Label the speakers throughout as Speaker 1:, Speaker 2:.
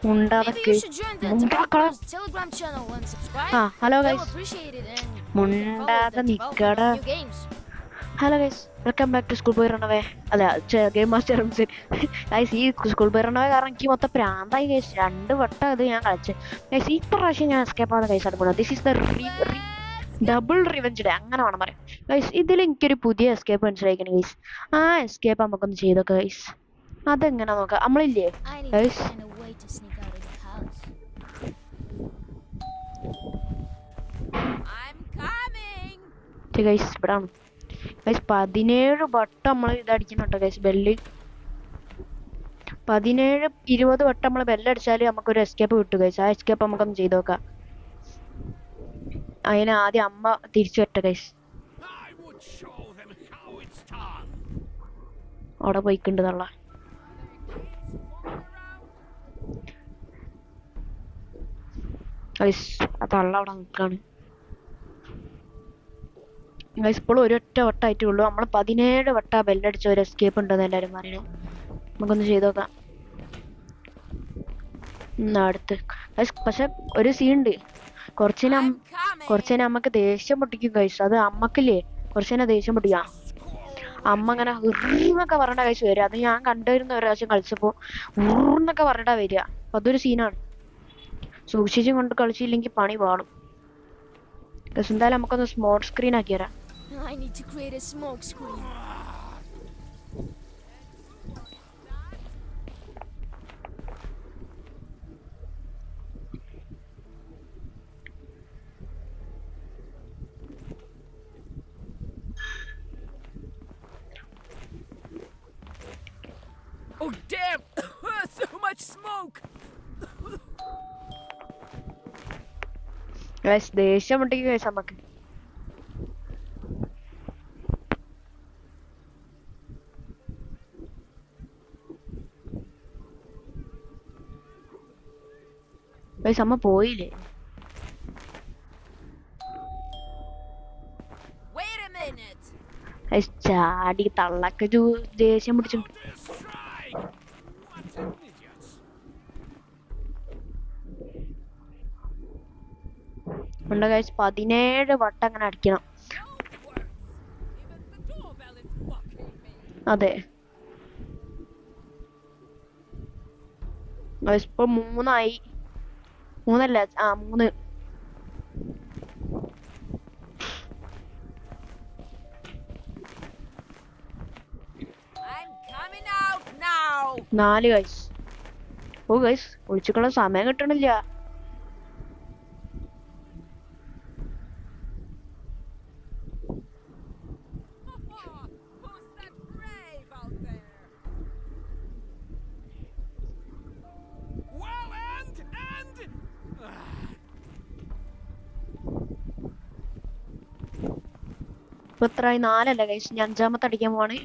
Speaker 1: മുണ്ടാതൊക്കെ hello guys മുണ്ടാതെ നിക്കട. Hello guys welcome back to school boy runaway. അല്ല game master guys. ഈ school boy runaway കാരണം എനിക്ക് മൊത്തം പ്രാന്തായി ഗൈസ്. 2 വട്ടം ഇത് ഞാൻ കളിച്ചത് ഗൈസ്. ഈ പ്രാവശ്യം ഞാൻ എസ്കേപ്പ് ആവുന്ന ഗൈസ് അടുക്കണം. This is the double revenge day അങ്ങനെ വേണം പറയാം ഗൈസ്. ഇതിൽ എനിക്കൊരു പുതിയ എസ്കേപ്പ് മനസ്സിലാക്കണം ഗൈസ്. ആ എസ്കേപ്പ് നമുക്കൊന്ന് ചെയ്തൊക്കെ ഗൈസ്. അതെങ്ങനെ നോക്കാം നമ്മളില്ലേ ഗൈസ്. ഗൈസ് ഇവിടാണ് ഗൈസ്. 17 വട്ടം നമ്മൾ ഇതടിക്കുന്നുണ്ടോ ഗൈസ് ബെല്ല്. 17-20 വട്ടം നമ്മൾ ബെല്ലടിച്ചാൽ നമുക്കൊരു എസ്കേപ്പ് കിട്ടും ഗൈസ്. ആ എസ്കേപ്പ് നമുക്കൊന്ന് ചെയ്ത് നോക്കാം. അതിന് ആദ്യം അമ്മ തിരിച്ചു വരട്ടെ ഗൈസ്. അവിടെ പോയിക്കുണ്ട് തള്ള. ഗൈസ് ആ തള്ള അവിടെ നിൽക്കാണ് ഗൈസ്. ഇപ്പോഴും ഒരൊറ്റ വട്ടമായിട്ടേ ഉള്ളൂ. നമ്മൾ 17 വട്ടം ബെല്ലടിച്ച ഒരു എസ്കേപ്പ് ഉണ്ടെന്ന് എല്ലാവരും പറയണേ. നമുക്കൊന്ന് ചെയ്ത് നോക്കാം. അടുത്ത് ഗൈസ്. പക്ഷെ ഒരു സീൻ ഉണ്ട്. കുറച്ചേനെ അമ്മക്ക് ദേഷ്യം പൊട്ടിക്കും ഗൈസ്. അത് അമ്മക്കില്ലേ കുറച്ചേനെ ദേഷ്യം പൊട്ടിക്കാം. അമ്മ അങ്ങനെ ഉറന്നൊക്കെ പറഞ്ഞിട്ടാ കഴിച്ച് വരിക. അത് ഞാൻ കണ്ടുവരുന്ന ഒരു പ്രാവശ്യം കളിച്ചപ്പോ ഉറന്നൊക്കെ പറഞ്ഞിട്ടാ വരിക. അപ്പൊ അതൊരു സീനാണ്. സൂക്ഷിച്ചും കൊണ്ട് കളിച്ചില്ലെങ്കിൽ പണി പാടും. എന്തായാലും നമുക്കൊന്ന് സ്മോക്ക് സ്ക്രീൻ ആക്കി തരാം.
Speaker 2: Oh damn! So much smoke.
Speaker 1: Guys ദേഷ്യം പൊട്ടിക്കും ഗൈസ് നമുക്ക്. ഗൈസ് അമ്മ പോയില്ലേ. ഗൈസ് ചാടി തള്ളക്ക് ദേഷ്യം പിടിച്ചു. ഉണ്ട് ഗൈസ്. 17 വട്ടം അങ്ങനെ അടിക്കണം. അതെ ഗൈസ്. ഇപ്പൊ 3 3 4 ഗൈസ്. ഓ ഗൈസ് ഒളിച്ചിക്കുള്ള സമയം കിട്ടണില്ല. ഇപ്പൊ എത്രയായി? 4 അല്ല ഗൈസ്. ഞാൻ 5ാമത്തെ അടിക്കാൻ പോവാണ്.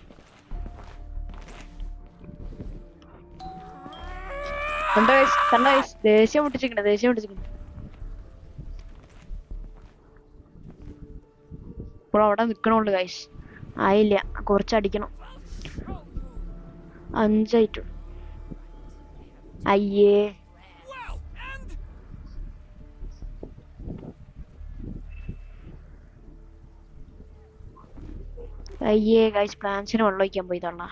Speaker 1: ദേഷ്യം പൊട്ടിച്ചിട്ടുണ്ട്. ഇപ്പോൾ അവിടെ നിക്കണുള്ളു ഗൈസ്. ആയില്ല, കുറച്ചടിക്കണം. 5 ആയിട്ടു. അയ്യേ ഗൈസ്. പ്ലാൻസിന് വെള്ളം ഒഴിക്കാൻ പോയി തള്ള.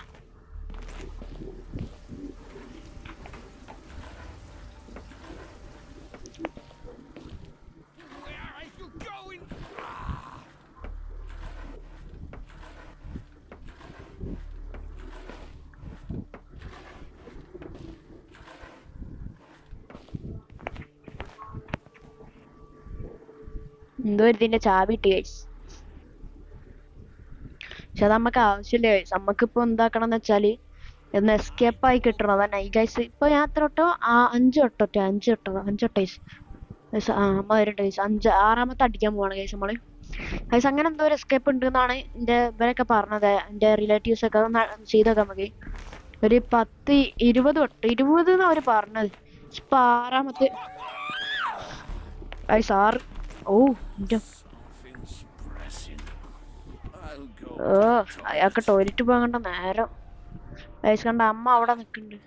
Speaker 1: എന്തോ ഇതിന്റെ ചാവി ഇട്ട് ഗൈസ്. പക്ഷെ അത് നമുക്ക് ആവശ്യമില്ല ഗൈസ്. നമുക്കിപ്പോ എന്താക്കണം എന്ന് വെച്ചാല് ഒന്ന് എസ്കേപ്പ് ആയി കിട്ടണം. അതന്നെ ഈ ഗൈസ്. ഇപ്പൊ ഞാൻ എത്ര വട്ടോ? 5 വട്ടം ഗൈസ്. അമ്മ വരുന്നുണ്ട് ഗൈസ്. 6ാമത്തെ അടിക്കാൻ പോവാണ് ഗൈസ് നമ്മള്. ഗൈസ് അങ്ങനെ എന്തോ ഒരു എസ്കേപ്പ് ഉണ്ട് എന്നാണ് എന്റെ ഇവരൊക്കെ പറഞ്ഞത്. എന്റെ റിലേറ്റീവ്സ് ഒക്കെ ചെയ്തൊക്കെ നമുക്ക് ഒരു 10-20 വട്ടം 20 എന്നാ അവര് പറഞ്ഞത്. ഇപ്പൊ 6ാമത്തെ ഗൈസ്. 6. ഓ അയാൾക്ക് ടോയ്ലറ്റ് പോകാൻ കണ്ട നേരം. ഗൈസ് കണ്ട അമ്മ അവിടെ നിൽക്കുന്നുണ്ട്.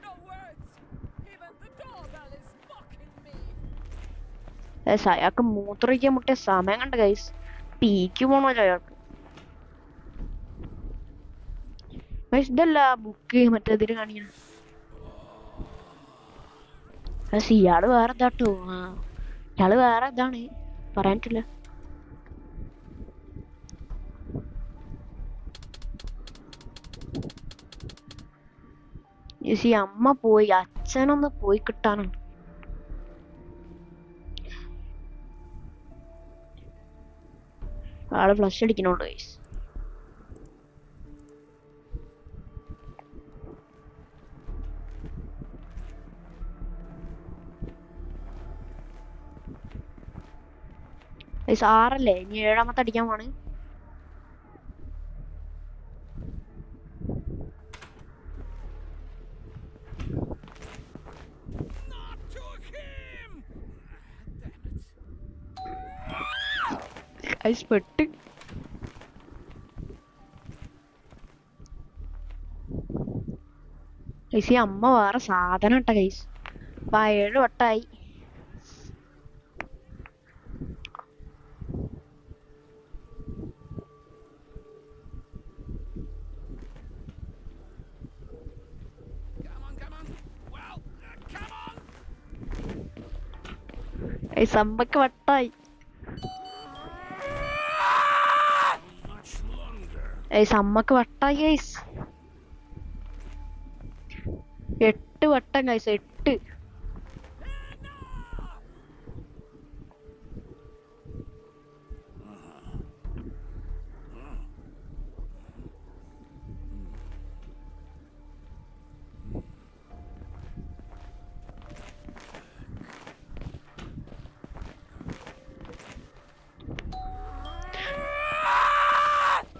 Speaker 1: ഗൈസ് അയാൾക്ക് മൂത്രമൊഴിക്കാൻ മുട്ടിയ സമയം കണ്ട ഗൈസ്. പീക്ക് പോണല്ലോ അയാൾക്ക്. ഗൈസ് ഇതല്ല ബുക്ക് മറ്റേതിൽ കാണിക്കണം. ഗൈസ് ഇയാള് വേറെ ഇതാട്ടോ. ഇയാള് വേറെ ഇതാണ് പറയാൻ പറ്റില്ല. ഈ അമ്മ പോയി, അച്ഛനൊന്ന് പോയി കിട്ടാനാണ്. ആള് ഫ്ലഷ് അടിക്കണോണ്ട് ഗൈസ്. ഗൈസ് 6 ഇനി 7ാമത്തെ അടിക്കാൻ പോണ്. ഗൈസ് പെട്ട്. ഗൈസ് ഈ അമ്മ വേറെ സാധനം ഇട്ട ഗൈസ്. 7 വട്ടായി. ഗൈസ് അമ്മക്ക് വട്ടായി. ഗൈസ് അമ്മക്ക് വട്ടായി ഗൈസ്. 8 വട്ടം ഗൈസ്, 8.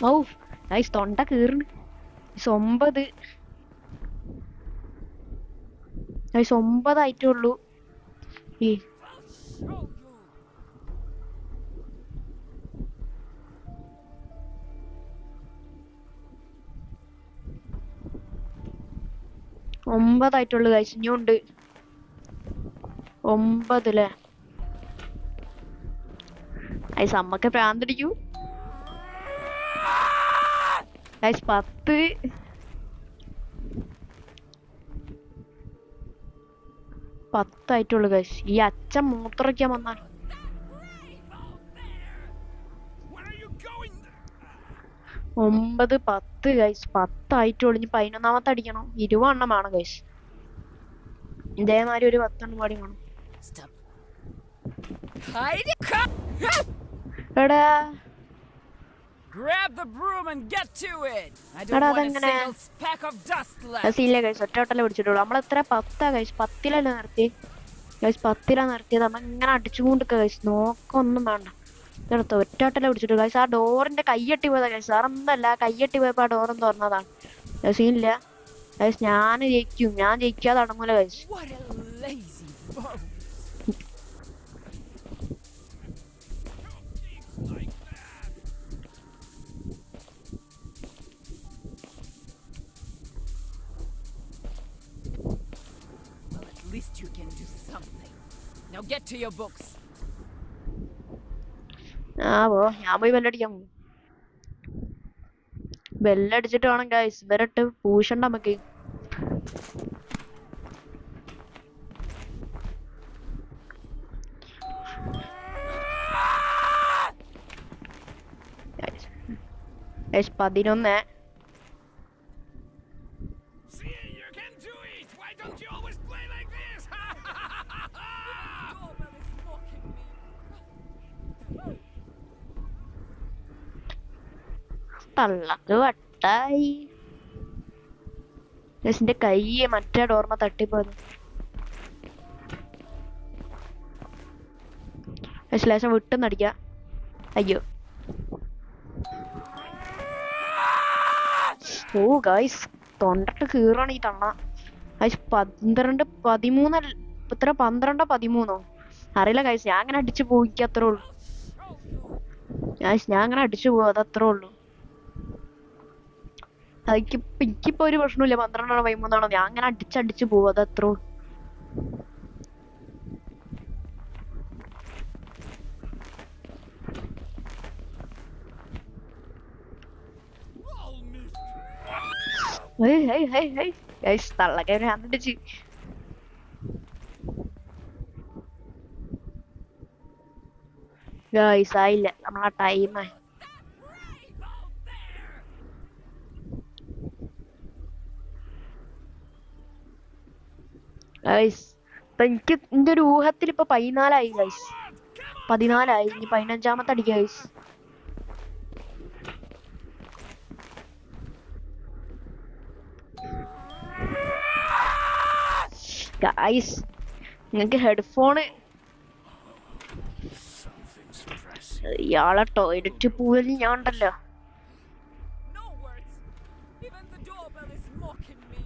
Speaker 1: ഔ ഗൈസ് തൊണ്ട കീറണ്. 9. ഗൈസ് 9 ആയിട്ടേ ഉള്ളൂ. ഈ 9 ആയിട്ടുള്ളൂ ഗൈസ്. ഇനിയുണ്ട് 9 അല്ലേ ഗൈസ്. അമ്മക്ക് പ്രാന്തടിക്കൂ ഗൈസ്. 10. 10 ആയിട്ടുള്ളൂ ഗൈസ്. ഈ അച്ഛൻ മൂത്രമൊഴിക്കാൻ വന്നാൽ 9, 10 ഗൈസ്. 10 ആയിട്ടുള്ളൂ. ഇനി 11ാമത്തെ അടിക്കണം. 20 എണ്ണം വേണം ഗൈസ്. ഇതേമാതിരി ഒരു 10 എണ്ണം പാടി വേണം. എടാ
Speaker 2: Grab the broom and get to it. I don't want a single speck of dust left.
Speaker 1: സീല ഗൈസ് ഒറ്റവട്ടല്ലേ പിടിച്ചിട്ടുള്ളൂ. നമ്മളെത്ര 10 ഗൈസ്. 10ലല്ലേ നിർത്തി ഗൈസ്. 10ലാ നിർത്തിയത്. നമ്മ ഇങ്ങനെ അടിച്ചുകൊണ്ടിരിക്കുക ഗൈസ്. നോക്കൊന്നും വേണ്ട. ഇതെടുത്ത ഒറ്റവട്ടല്ലേ പിടിച്ചിട്ടുള്ളൂ ഗൈസ്. ആ ഡോറിന്റെ കയ്യട്ടി പോയതാ ഗൈസ്. സാറൊന്നല്ല, കയ്യട്ടി പോയപ്പോ ആ ഡോറും തുറന്നതാണ്. സീനില്ല ഗൈസ്. ഞാൻ ജയിക്കും. ഞാൻ ജയിക്കാതെ അടങ്ങൂല guys.
Speaker 2: At least you can do something. Now get to your books.
Speaker 1: ഞാൻ പോയി ബെല്ലടിക്കാൻ പോകും. ബെല്ലടിച്ചിട്ട് വേണം ഗൈസ് ഇവരിട്ട് പൂശണ്ട നമുക്ക്. ഗൈസ് 11. തള്ളക്ക് വട്ടായി. ഗൈസിന്റെ കൈ മറ്റേ ഡോർമ തട്ടിപ്പോയത്. ലേശം വിട്ടെന്നടിക്ക. അയ്യോ ഓ ഗൈസ് തൊണ്ടിട്ട് കീറാണ് ഈ തണ്ണ. ഗൈസ് 12, 13 ഇത്ര 12, 13 അറിയില്ല ഗൈസ്. ഞാൻ അങ്ങനെ അടിച്ചു പോയിക്ക് അത്രേ ഉള്ളൂ ഗൈസ്. ഞാൻ അങ്ങനെ അടിച്ചു പോകും അതത്രേ ഉള്ളൂ. എനിക്കിപ്പോ ഒരു പ്രശ്നമില്ല. 12 ആണോ 13 ആണോ. ഞാൻ അങ്ങനെ അടിച്ചു പോകും അതത്രേ ഉള്ളൂ. ഗൈസ് തള്ളക്കെ ഭ്രാന്തടിച്ച്. ഗൈസ് ആയില്ല നമ്മളാ ടൈം. ഗൈസ് ഇപ്പൊ എനിക്ക് എന്റെ ഒരു ഊഹത്തിൽ ഇപ്പൊ 14 ഗൈസ്, 14 ഇനി 15 അടിക്കുക ഗൈസ്. ഗൈസ് നിങ്ങക്ക് ഹെഡ്ഫോണ് ഇയാളെ ടോയ്ലറ്റ് പോവല് ഞാൻ ഉണ്ടല്ലോ.
Speaker 2: No words. Even the doorbell is mocking me.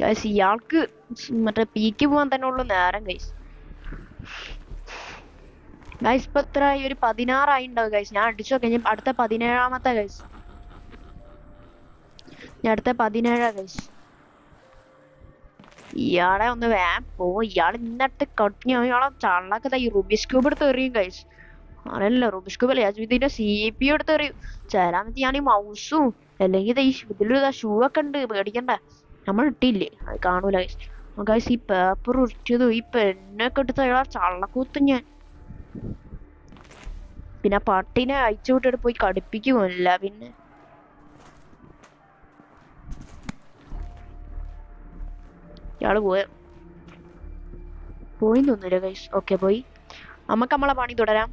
Speaker 1: Guys ഇയാൾക്ക് മറ്റേ പീക്ക് പോവാൻ തന്നെ ഉള്ളു നേരം ഗൈസ്. ഗൈസ് ഇപ്പൊ എത്ര ഒരു 16 ആയിണ്ടാവും ഗൈസ്. ഞാൻ അടിച്ചു നോക്കാം. ഞാൻ അടുത്ത 17 ഗൈസ്. ഞാൻ അടുത്ത 17 ഗൈസ്. ഇയാളെ ഒന്ന് വേം പോ. ഇയാൾ ഇന്നടുത്ത് കട്ടിഞ്ഞ ഇയാളെ ചള്ളൊക്കെ ഈ റുബിസ് ക്യൂബ് എടുത്ത് എറിയും ഗൈസ്. അറിയില്ല റുബിസ് ക്യൂബ് അല്ലേ ഇതിന്റെ CPU എടുത്ത് എറിയും. ചേരാമത്തി ഞാൻ ഈ മൗസും അല്ലെങ്കിൽ ഇതിലൊരു ഷൂ ഒക്കെ ഉണ്ട്, പേടിക്കണ്ട. നമ്മൾ ഇട്ടില്ലേ അത് കാണൂല ഗൈസ്. ഗൈസ് ഈ പേപ്പർ ഉരിച്ചതും ഈ പെണ്ണൊക്കെ എടുത്ത് അയാളെ ചള്ളക്കൂത്തും ഞാൻ. പിന്നെ പട്ടിനെ അയച്ചു വിട്ടിട്ട് പോയി കടുപ്പിക്കുമല്ല. പിന്നെ ഇയാള് പോയി തോന്നില്ല ഗൈസ്. ഓക്കെ പോയി. നമുക്ക് നമ്മളെ പണി തുടരാം.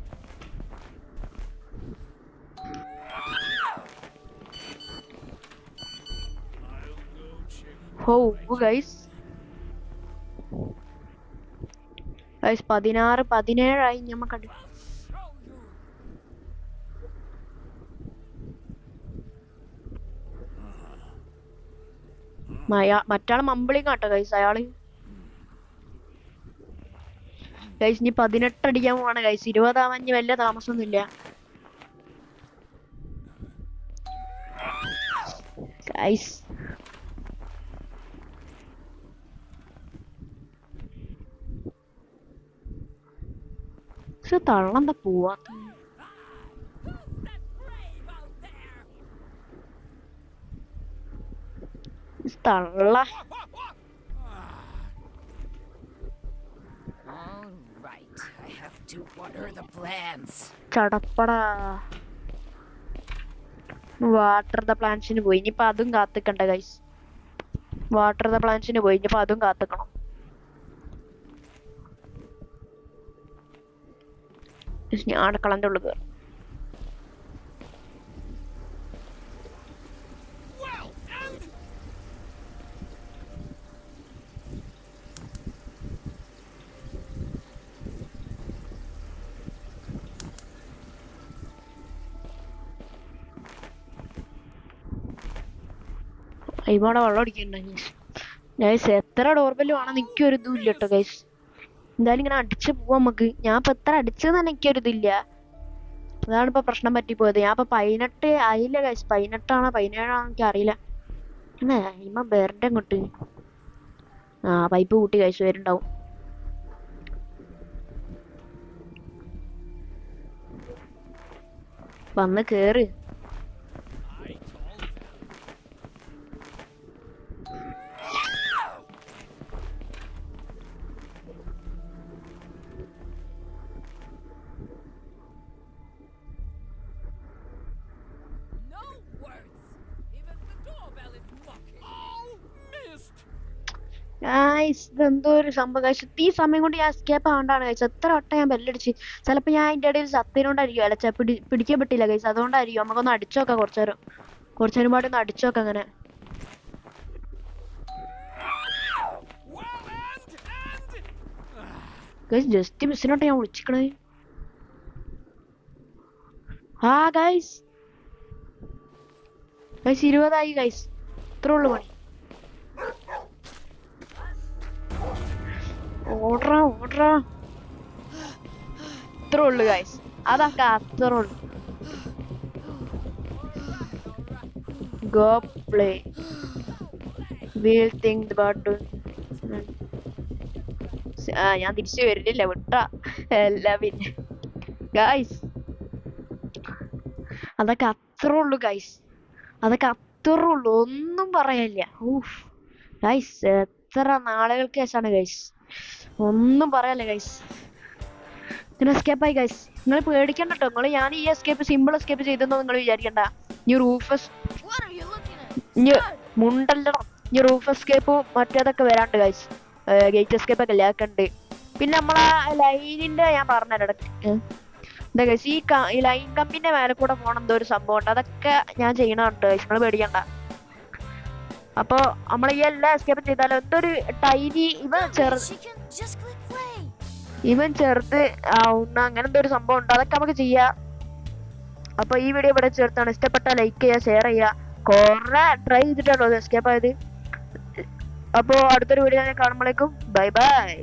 Speaker 1: ഓ ഗൈസ് 16 17 ഞമ്മക്ക് മറ്റാള് മമ്പിളിങ് കേട്ടോ ഗൈസ്. അയാള് ഗൈസ് ഇനി 18 അടിക്കാൻ പോവാണ് ഗൈസ്. 20 ആവാൻ വലിയ താമസമൊന്നുമില്ല ഗൈസ്. പക്ഷെ തള്ളെന്താ പോവാത്ത? തള്ള ചടപ്പടാ. വാട്ടർ ദ പ്ലാന്റ്സിന് പോയി. ഇനിയിപ്പോ അതും കാത്തിക്കണ്ട ഗൈസ്. വാട്ടർ ദ പ്ലാന്റ്സിന് പോയി. ഇനിയിപ്പോ അതും കാത്തിക്കണം. ഞാൻ അടുക്കളന്റെ ഉള്ളിൽ കയറും. ഇവിടെ വെള്ളം അടിക്കണ്ട ഗൈസ്. എത്ര ഡോർബെല് വേണം എനിക്കൊരു ഇതും ഇല്ല കേട്ടോ ഗൈസ്. എന്തായാലും ഇങ്ങനെ അടിച്ചു പോവാ നമുക്ക്. ഞാൻ ഇപ്പൊ എത്ര അടിച്ചതെന്ന് തന്നെ എനിക്കൊരിതില്ല. അതാണ് ഇപ്പൊ പ്രശ്നം പറ്റിപ്പോയത്. ഞാൻ ഇപ്പൊ 18 ആയില്ല ഗൈസ്. 18 17 എനിക്ക് അറിയില്ല. ഇമ്മ ബേറിന്റെ അങ്ങോട്ട് പൈപ്പ് കൂട്ടി ഗൈസ് വരുന്നുണ്ടാവും. വന്ന് കേറ്. ഇതെന്തോ ഒരു സംഭവം കഴിച്ചു. ഈ സമയം കൊണ്ട് ഞാൻ എസ്കേപ്പ് ആവണ്ടാണ് കഴിച്ചത്. എത്ര വട്ടം ഞാൻ ബെല്ലടിച്ച്. ചിലപ്പോ ഞാൻ അതിന്റെ ഇടയിൽ സത്യനോണ്ടായിരിക്കും അല്ല പിടിക്കാൻ പറ്റില്ല കഴിച്ചു. അതുകൊണ്ടായിരിക്കും. നമുക്കൊന്ന് അടിച്ചു നോക്കാം കുറച്ചേരം പാടി ഒന്ന് അടിച്ചു നോക്കാം. അങ്ങനെ ജസ്റ്റ് മിസ്സിനോട്ട് ഞാൻ വിളിച്ചിക്കണേ. ഗൈസ് 20 ആയി ഗൈസ്. ഇത്രേ ഉള്ളു പണി. ഓടറാ ഇത്രേ ഉള്ളു ഗൈസ്. അതൊക്കെ അത്രേ ഉള്ളു. Go play. We'll think about doing. ഞാൻ തിരിച്ചു വരില്ല വിട്ടാ അല്ല. പിന്നെ ഗൈസ് അതൊക്കെ അത്രേ ഉള്ളൂ ഗൈസ്, അതൊക്കെ അത്രേ ഉള്ളൂ, ഒന്നും പറയാനില്ല. ഊഫ് ഗൈസ്, എത്ര നാളുകൾക്ക് ശേഷമാണ് ഗൈസ്, ഒന്നും പറയാനില്ല ഗൈസ്. പിന്നെ എസ്കേപ്പായി ഗൈസ്, നിങ്ങൾ പേടിക്കണ്ട കേട്ടോ. ഞാൻ ഈ എസ്കേപ്പ് സിമ്പിൾ എസ്കേപ്പ് ചെയ്തെന്നോ നിങ്ങൾ വിചാരിക്കണ്ട. ഇനി റൂഫസ് മുണ്ടല്ലോ, ഇനി റൂഫ് എസ്കേപ്പും മറ്റേതൊക്കെ വരാണ്ട് ഗൈസ്, ഗേറ്റ് എസ്കേപ്പ് ഒക്കെ എല്ലാവർക്കും ഉണ്ട്. പിന്നെ നമ്മളെ ലൈനിന്റെ ഞാൻ പറഞ്ഞുതരാം എന്താ ഗൈസ്, ഈ ലൈൻ കമ്പിന്റെ മേലെ കൂടെ പോകണം എന്തോ ഒരു സംഭവം ഉണ്ട്, അതൊക്കെ ഞാൻ ചെയ്യണുണ്ട് ഗൈസ്, നിങ്ങൾ പേടിക്കണ്ട. അപ്പൊ നമ്മൾ ഈ എല്ലാ എസ്കേപ്പും ചെയ്താലും എന്തൊരു ടൈനി ഇവൻ ചെറുത് ആവുന്ന അങ്ങനെ എന്തോ ഒരു സംഭവം ഉണ്ട്, അതൊക്കെ നമുക്ക് ചെയ്യാം. അപ്പൊ ഈ വീഡിയോ ഇവിടെ ചേർത്താണ്. ഇഷ്ടപ്പെട്ട ലൈക്ക് ചെയ്യുക, ഷെയർ ചെയ്യുക. കുറെ ട്രൈ ചെയ്തിട്ടാണോ എസ്കേപ്പ് ആയത്. അപ്പോൾ അടുത്തൊരു വീഡിയോ കാണുമ്പോഴേക്കും ബൈ ബൈ.